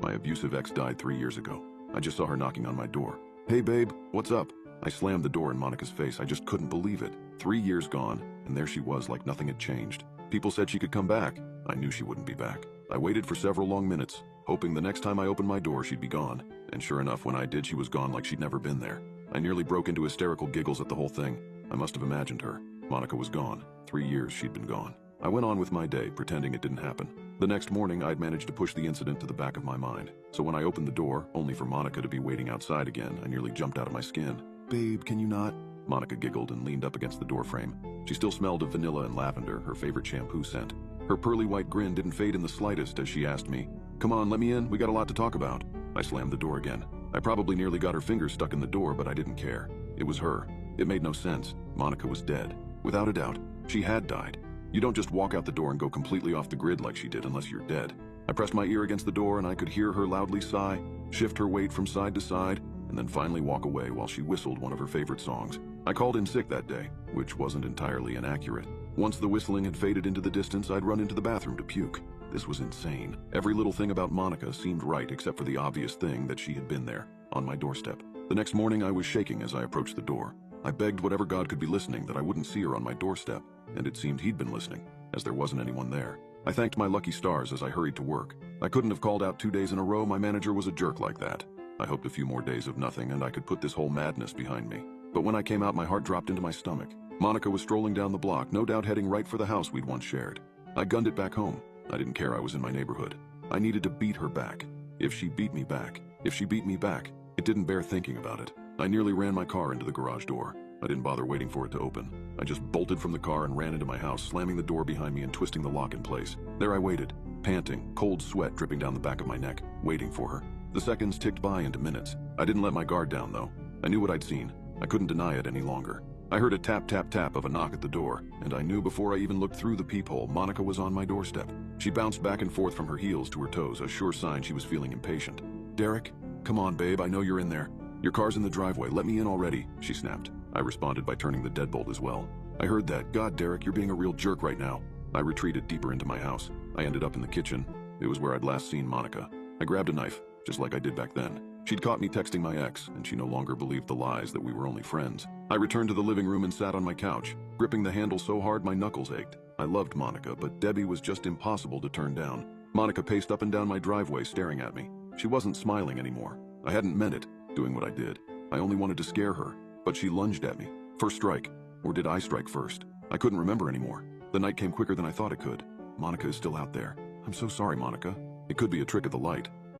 My abusive ex died 3 years ago. I just saw her knocking on my door. Hey babe, what's up? I slammed the door in Monica's face. I just couldn't believe it. 3 years gone, and there she was like nothing had changed. People said she could come back. I knew she wouldn't be back. I waited for several long minutes, hoping the next time I opened my door she'd be gone. And sure enough, when I did, she was gone like she'd never been there. I nearly broke into hysterical giggles at the whole thing. I must have imagined her. Monica was gone. 3 years she'd been gone. I went on with my day, pretending it didn't happen. The next morning, I'd managed to push the incident to the back of my mind. So when I opened the door, only for Monica to be waiting outside again, I nearly jumped out of my skin. Babe, can you not? Monica giggled and leaned up against the doorframe. She still smelled of vanilla and lavender, her favorite shampoo scent. Her pearly white grin didn't fade in the slightest as she asked me, "Come on, let me in, we got a lot to talk about." I slammed the door again. I probably nearly got her fingers stuck in the door, but I didn't care. It was her. It made no sense. Monica was dead. Without a doubt, she had died. You don't just walk out the door and go completely off the grid like she did unless you're dead. I pressed my ear against the door and I could hear her loudly sigh, shift her weight from side to side, and then finally walk away while she whistled one of her favorite songs. I called in sick that day, which wasn't entirely inaccurate. Once the whistling had faded into the distance, I'd run into the bathroom to puke. This was insane. Every little thing about Monica seemed right except for the obvious thing that she had been there, on my doorstep. The next morning I was shaking as I approached the door. I begged whatever God could be listening that I wouldn't see her on my doorstep, and it seemed he'd been listening, as there wasn't anyone there. I thanked my lucky stars as I hurried to work. I couldn't have called out 2 days in a row. My manager was a jerk like that. I hoped a few more days of nothing and I could put this whole madness behind me. But when I came out, my heart dropped into my stomach. Monica was strolling down the block, no doubt heading right for the house we'd once shared. I gunned it back home. I didn't care I was in my neighborhood. I needed to beat her back. If she beat me back, it didn't bear thinking about it. I nearly ran my car into the garage door. I didn't bother waiting for it to open. I just bolted from the car and ran into my house, slamming the door behind me and twisting the lock in place. There I waited, panting, cold sweat dripping down the back of my neck, waiting for her. The seconds ticked by into minutes. I didn't let my guard down, though. I knew what I'd seen. I couldn't deny it any longer. I heard a tap, tap, tap of a knock at the door, and I knew before I even looked through the peephole, Monica was on my doorstep. She bounced back and forth from her heels to her toes, a sure sign she was feeling impatient. "Derek? Come on, babe, I know you're in there. Your car's in the driveway, let me in already," she snapped. I responded by turning the deadbolt as well. "I heard that. God, Derek, you're being a real jerk right now." I retreated deeper into my house. I ended up in the kitchen. It was where I'd last seen Monica. I grabbed a knife, just like I did back then. She'd caught me texting my ex, and she no longer believed the lies that we were only friends. I returned to the living room and sat on my couch, gripping the handle so hard my knuckles ached. I loved Monica, but Debbie was just impossible to turn down. Monica paced up and down my driveway, staring at me. She wasn't smiling anymore. I hadn't meant it, doing what I did. I only wanted to scare her, but she lunged at me. First strike. Or did I strike first? I couldn't remember anymore. The night came quicker than I thought it could. Monica is still out there. I'm so sorry, Monica. It could be a trick of the light.